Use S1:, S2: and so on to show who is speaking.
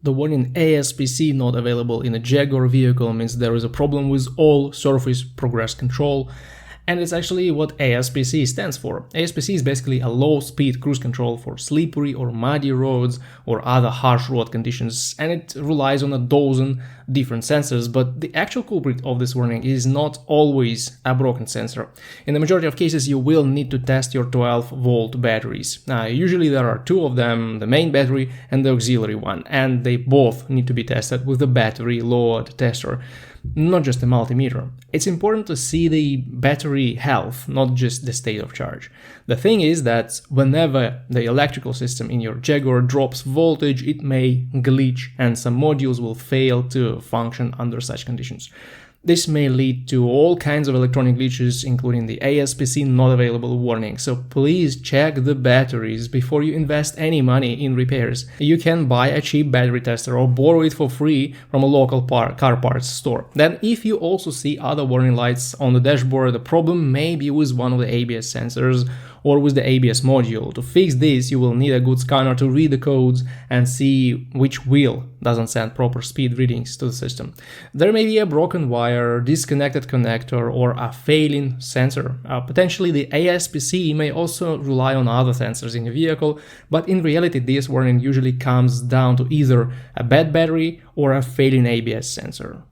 S1: The warning ASPC not available in a Jaguar vehicle means there is a problem with all surface progress control, and it's actually what ASPC stands for. ASPC is basically a low-speed cruise control for slippery or muddy roads or other harsh road conditions, and it relies on a dozen different sensors, but the actual culprit of this warning is not always a broken sensor. In the majority of cases, you will need to test your 12-volt batteries. Usually there are two of them, the main battery and the auxiliary one, and they both need to be tested with the battery load tester, not just a multimeter. It's important to see the battery health, not just the state of charge. The thing is that whenever the electrical system in your Jaguar drops voltage, it may glitch and some modules will fail to function under such conditions. This may lead to all kinds of electronic glitches, including the ASPC not available warning, so please check the batteries before you invest any money in repairs. You can buy a cheap battery tester or borrow it for free from a local car parts store. Then if you also see other warning lights on the dashboard, the problem may be with one of the ABS sensors or with the ABS module. To fix this, you will need a good scanner to read the codes and see which wheel doesn't send proper speed readings to the system. There may be a broken wire, disconnected connector, or a failing sensor. Potentially the ASPC may also rely on other sensors in the vehicle, but in reality this warning usually comes down to either a bad battery or a failing ABS sensor.